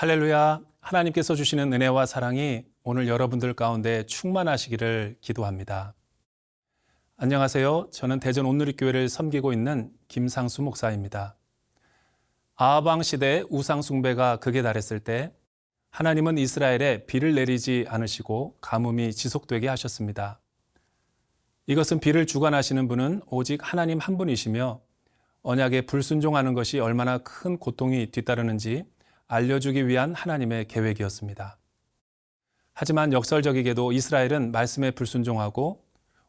할렐루야. 하나님께서 주시는 은혜와 사랑이 오늘 여러분들 가운데 충만하시기를 기도합니다. 안녕하세요. 저는 대전 온누리교회를 섬기고 있는 김상수 목사입니다. 아하방 시대의 우상 숭배가 극에 달했을 때 하나님은 이스라엘에 비를 내리지 않으시고 가뭄이 지속되게 하셨습니다. 이것은 비를 주관하시는 분은 오직 하나님 한 분이시며 언약에 불순종하는 것이 얼마나 큰 고통이 뒤따르는지 알려주기 위한 하나님의 계획이었습니다. 하지만 역설적이게도 이스라엘은 말씀에 불순종하고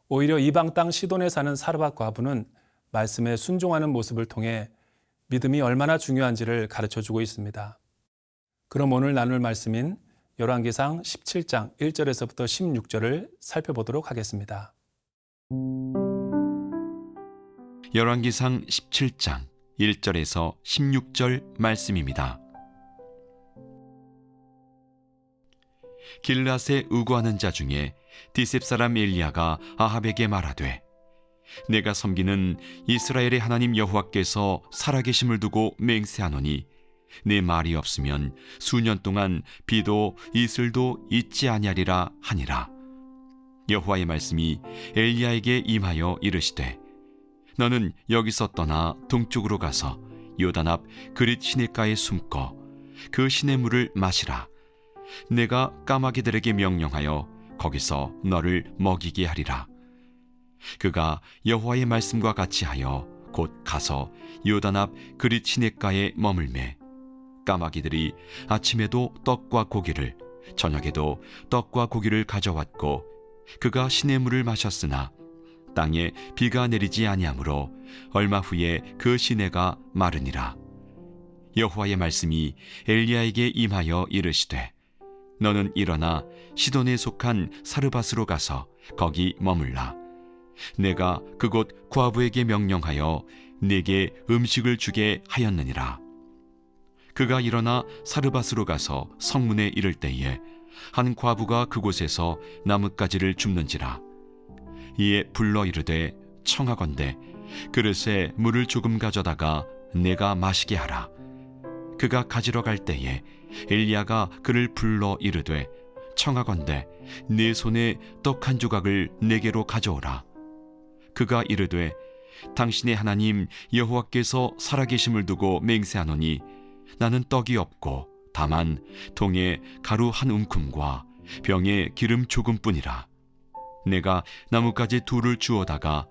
오히려 이방 땅 시돈에 사는 사르밧 과부는 말씀에 순종하는 모습을 통해 믿음이 얼마나 중요한지를 가르쳐주고 있습니다. 그럼 오늘 나눌 말씀인 열왕기상 17장 1절에서부터 16절을 살펴보도록 하겠습니다. 열왕기상 17장 1절에서 16절 말씀입니다. 길앗에 의거하는 자 중에 디셉 사람 엘리야가 아합에게 말하되 내가 섬기는 이스라엘의 하나님 여호와께서 살아계심을 두고 맹세하노니 내 말이 없으면 수년 동안 비도 이슬도 있지 아니하리라 하니라. 여호와의 말씀이 엘리야에게 임하여 이르시되 너는 여기서 떠나 동쪽으로 가서 요단 앞 그릿 시냇가에 숨고 그 시냇물을 마시라. 내가 까마귀들에게 명령하여 거기서 너를 먹이게 하리라. 그가 여호와의 말씀과 같이 하여 곧 가서 요단 앞 그릿 시냇가에 머물매 까마귀들이 아침에도 떡과 고기를 저녁에도 떡과 고기를 가져왔고 그가 시냇물을 마셨으나 땅에 비가 내리지 아니하므로 얼마 후에 그 시내가 마르니라. 여호와의 말씀이 엘리야에게 임하여 이르시되 너는 일어나 시돈에 속한 사르밧으로 가서 거기 머물라. 내가 그곳 과부에게 명령하여 네게 음식을 주게 하였느니라. 그가 일어나 사르밧으로 가서 성문에 이를 때에 한 과부가 그곳에서 나뭇가지를 줍는지라. 이에 불러 이르되 청하건대 그릇에 물을 조금 가져다가 내가 마시게 하라. 그가 가지러 갈 때에 엘리야가 그를 불러 이르되 청하건대 네 손에 떡 한 조각을 내게로 가져오라. 그가 이르되 당신의 하나님 여호와께서 살아계심을 두고 맹세하노니 나는 떡이 없고 다만 통에 가루 한 움큼과 병에 기름 조금뿐이라. 내가 나뭇가지 둘을 주워다가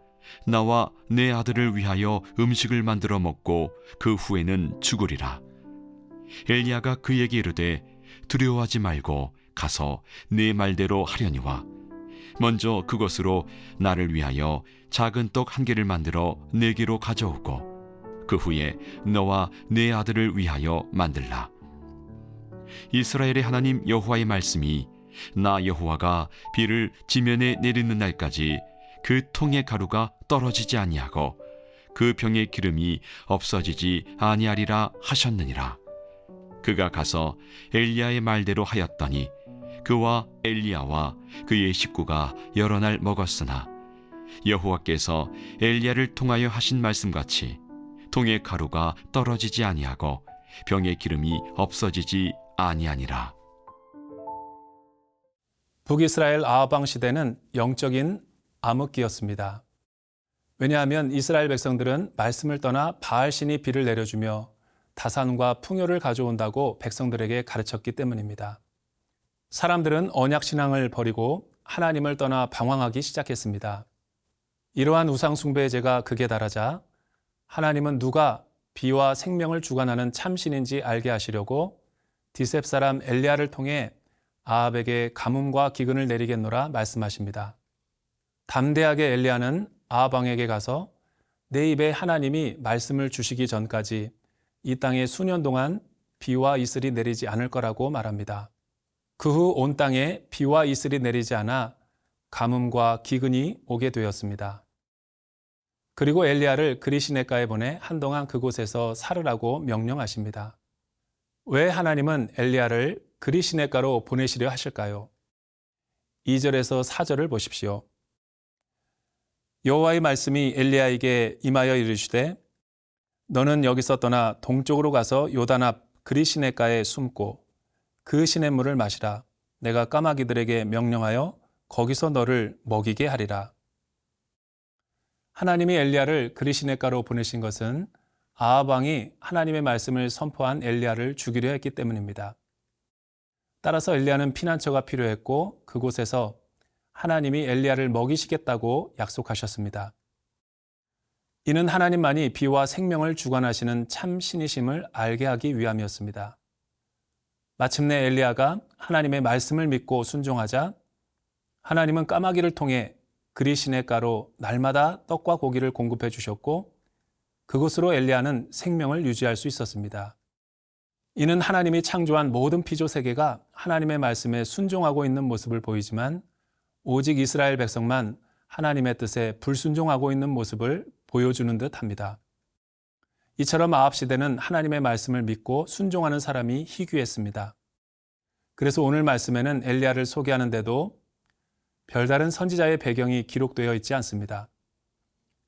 나와 내 아들을 위하여 음식을 만들어 먹고 그 후에는 죽으리라. 엘리야가 그에게 이르되 두려워하지 말고 가서 네 말대로 하려니와 먼저 그것으로 나를 위하여 작은 떡 한 개를 만들어 내게로 가져오고 그 후에 너와 내 아들을 위하여 만들라. 이스라엘의 하나님 여호와의 말씀이 나 여호와가 비를 지면에 내리는 날까지 그 통의 가루가 떨어지지 아니하고 그 병의 기름이 없어지지 아니하리라 하셨느니라. 그가 가서 엘리야의 말대로 하였더니 그와 엘리야와 그의 식구가 여러 날 먹었으나 여호와께서 엘리야를 통하여 하신 말씀같이 통의 가루가 떨어지지 아니하고 병의 기름이 없어지지 아니하니라. 북이스라엘 아하방 시대는 영적인 암흑기였습니다. 왜냐하면 이스라엘 백성들은 말씀을 떠나 바알신이 비를 내려주며 다산과 풍요를 가져온다고 백성들에게 가르쳤기 때문입니다. 사람들은 언약신앙을 버리고 하나님을 떠나 방황하기 시작했습니다. 이러한 우상숭배의 죄가 극에 달하자 하나님은 누가 비와 생명을 주관하는 참신인지 알게 하시려고 디셉 사람 엘리야를 통해 아합에게 가뭄과 기근을 내리겠노라 말씀하십니다. 담대하게 엘리야는 아합 왕에게 가서 내 입에 하나님이 말씀을 주시기 전까지 이 땅에 수년 동안 비와 이슬이 내리지 않을 거라고 말합니다. 그 후 온 땅에 비와 이슬이 내리지 않아 가뭄과 기근이 오게 되었습니다. 그리고 엘리야를 그리시네가에 보내 한동안 그곳에서 살으라고 명령하십니다. 왜 하나님은 엘리야를 그리시네가로 보내시려 하실까요? 2절에서 4절을 보십시오. 여호와의 말씀이 엘리야에게 임하여 이르시되 너는 여기서 떠나 동쪽으로 가서 요단 앞 그리시네가에 숨고 그 시냇물을 마시라. 내가 까마귀들에게 명령하여 거기서 너를 먹이게 하리라. 하나님이 엘리야를 그리시네가로 보내신 것은 아합 왕이 하나님의 말씀을 선포한 엘리야를 죽이려 했기 때문입니다. 따라서 엘리야는 피난처가 필요했고 그곳에서 하나님이 엘리야를 먹이시겠다고 약속하셨습니다. 이는 하나님만이 비와 생명을 주관하시는 참 신이심을 알게 하기 위함이었습니다. 마침내 엘리야가 하나님의 말씀을 믿고 순종하자 하나님은 까마귀를 통해 그리시네가로 날마다 떡과 고기를 공급해 주셨고 그것으로 엘리야는 생명을 유지할 수 있었습니다. 이는 하나님이 창조한 모든 피조 세계가 하나님의 말씀에 순종하고 있는 모습을 보이지만 오직 이스라엘 백성만 하나님의 뜻에 불순종하고 있는 모습을 보여주는 듯 합니다. 이처럼 아합 시대는 하나님의 말씀을 믿고 순종하는 사람이 희귀했습니다. 그래서 오늘 말씀에는 엘리야를 소개하는데도 별다른 선지자의 배경이 기록되어 있지 않습니다.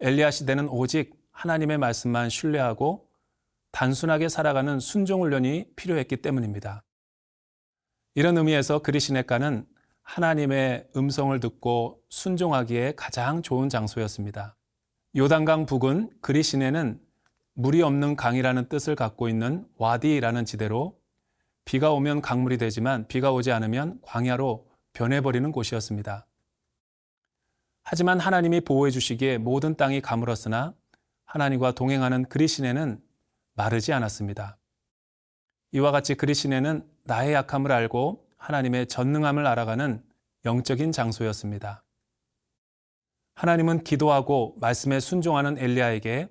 엘리야 시대는 오직 하나님의 말씀만 신뢰하고 단순하게 살아가는 순종 훈련이 필요했기 때문입니다. 이런 의미에서 그리시네가는 하나님의 음성을 듣고 순종하기에 가장 좋은 장소였습니다. 요단강 북은 그리시네는 물이 없는 강이라는 뜻을 갖고 있는 와디라는 지대로 비가 오면 강물이 되지만 비가 오지 않으면 광야로 변해버리는 곳이었습니다. 하지만 하나님이 보호해 주시기에 모든 땅이 가물었으나 하나님과 동행하는 그리시네는 마르지 않았습니다. 이와 같이 그리시네는 나의 약함을 알고 하나님의 전능함을 알아가는 영적인 장소였습니다. 하나님은 기도하고 말씀에 순종하는 엘리야에게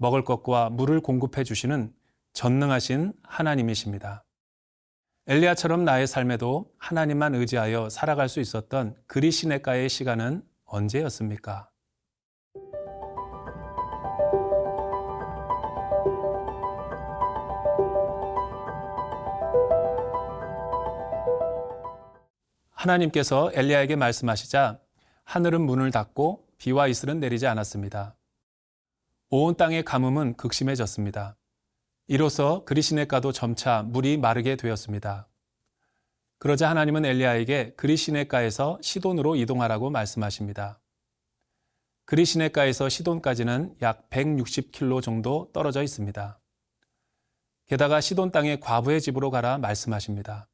먹을 것과 물을 공급해 주시는 전능하신 하나님이십니다. 엘리야처럼 나의 삶에도 하나님만 의지하여 살아갈 수 있었던 그리시네가의 시간은 언제였습니까? 하나님께서 엘리야에게 말씀하시자 하늘은 문을 닫고 비와 이슬은 내리지 않았습니다. 온 땅의 가뭄은 극심해졌습니다. 이로써 그리시네가도 점차 물이 마르게 되었습니다. 그러자 하나님은 엘리야에게 그리시네가에서 시돈으로 이동하라고 말씀하십니다. 그리시네가에서 시돈까지는 약 160km 정도 떨어져 있습니다. 게다가 시돈 땅의 과부의 집으로 가라 말씀하십니다.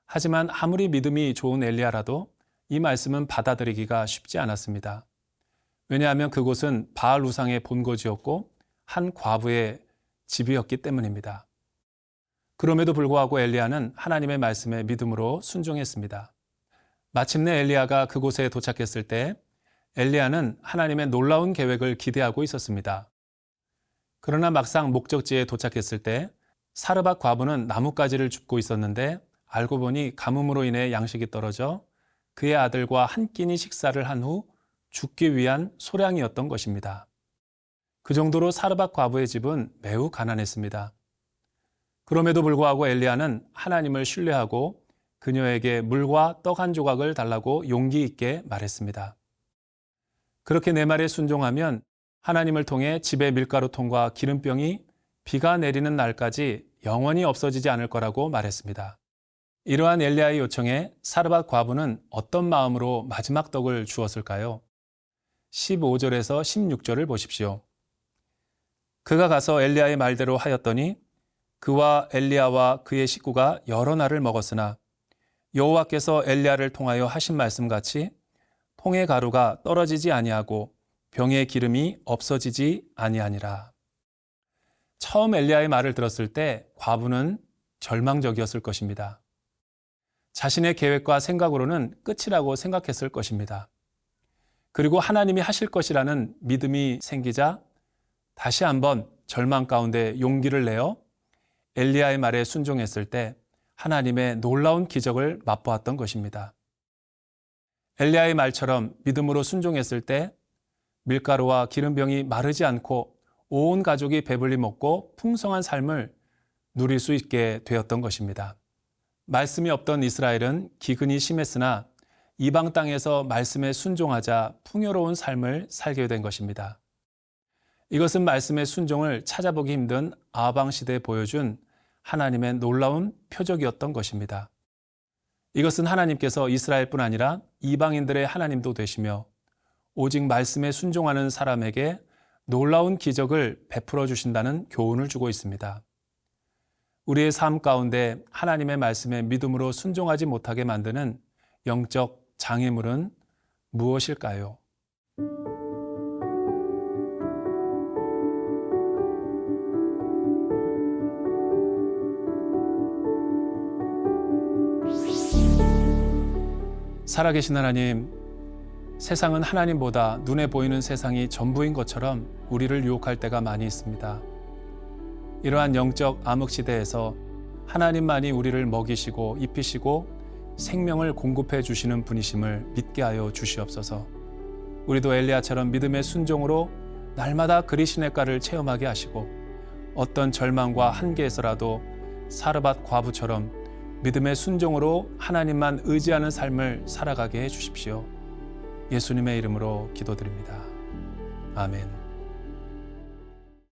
하지만 아무리 믿음이 좋은 엘리야라도 이 말씀은 받아들이기가 쉽지 않았습니다. 왜냐하면 그곳은 바알 우상의 본거지였고 한 과부의 집이었기 때문입니다. 그럼에도 불구하고 엘리야는 하나님의 말씀에 믿음으로 순종했습니다. 마침내 엘리야가 그곳에 도착했을 때 엘리야는 하나님의 놀라운 계획을 기대하고 있었습니다. 그러나 막상 목적지에 도착했을 때 사르밧 과부는 나뭇가지를 줍고 있었는데 알고 보니 가뭄으로 인해 양식이 떨어져 그의 아들과 한 끼니 식사를 한 후 죽기 위한 소량이었던 것입니다. 그 정도로 사르밧 과부의 집은 매우 가난했습니다. 그럼에도 불구하고 엘리야는 하나님을 신뢰하고 그녀에게 물과 떡 한 조각을 달라고 용기 있게 말했습니다. 그렇게 내 말에 순종하면 하나님을 통해 집의 밀가루통과 기름병이 비가 내리는 날까지 영원히 없어지지 않을 거라고 말했습니다. 이러한 엘리야의 요청에 사르밧 과부는 어떤 마음으로 마지막 떡을 주었을까요? 15절에서 16절을 보십시오. 그가 가서 엘리야의 말대로 하였더니 그와 엘리야와 그의 식구가 여러 날을 먹었으나 여호와께서 엘리야를 통하여 하신 말씀같이 통의 가루가 떨어지지 아니하고 병의 기름이 없어지지 아니하니라. 처음 엘리야의 말을 들었을 때 과부는 절망적이었을 것입니다. 자신의 계획과 생각으로는 끝이라고 생각했을 것입니다. 그리고 하나님이 하실 것이라는 믿음이 생기자 다시 한번 절망 가운데 용기를 내어 엘리야의 말에 순종했을 때 하나님의 놀라운 기적을 맛보았던 것입니다. 엘리야의 말처럼 믿음으로 순종했을 때 밀가루와 기름병이 마르지 않고 온 가족이 배불리 먹고 풍성한 삶을 누릴 수 있게 되었던 것입니다. 말씀이 없던 이스라엘은 기근이 심했으나 이방 땅에서 말씀에 순종하자 풍요로운 삶을 살게 된 것입니다. 이것은 말씀의 순종을 찾아보기 힘든 아방 시대에 보여준 하나님의 놀라운 표적이었던 것입니다. 이것은 하나님께서 이스라엘뿐 아니라 이방인들의 하나님도 되시며 오직 말씀에 순종하는 사람에게 놀라운 기적을 베풀어 주신다는 교훈을 주고 있습니다. 우리의 삶 가운데 하나님의 말씀에 믿음으로 순종하지 못하게 만드는 영적 장애물은 무엇일까요? 살아계신 하나님, 세상은 하나님보다 눈에 보이는 세상이 전부인 것처럼 우리를 유혹할 때가 많이 있습니다. 이러한 영적 암흑 시대에서 하나님만이 우리를 먹이시고 입히시고 생명을 공급해 주시는 분이심을 믿게 하여 주시옵소서. 우리도 엘리야처럼 믿음의 순종으로 날마다 그리 시냇가를 체험하게 하시고 어떤 절망과 한계에서라도 사르밧 과부처럼 믿음의 순종으로 하나님만 의지하는 삶을 살아가게 해 주십시오. 예수님의 이름으로 기도드립니다. 아멘.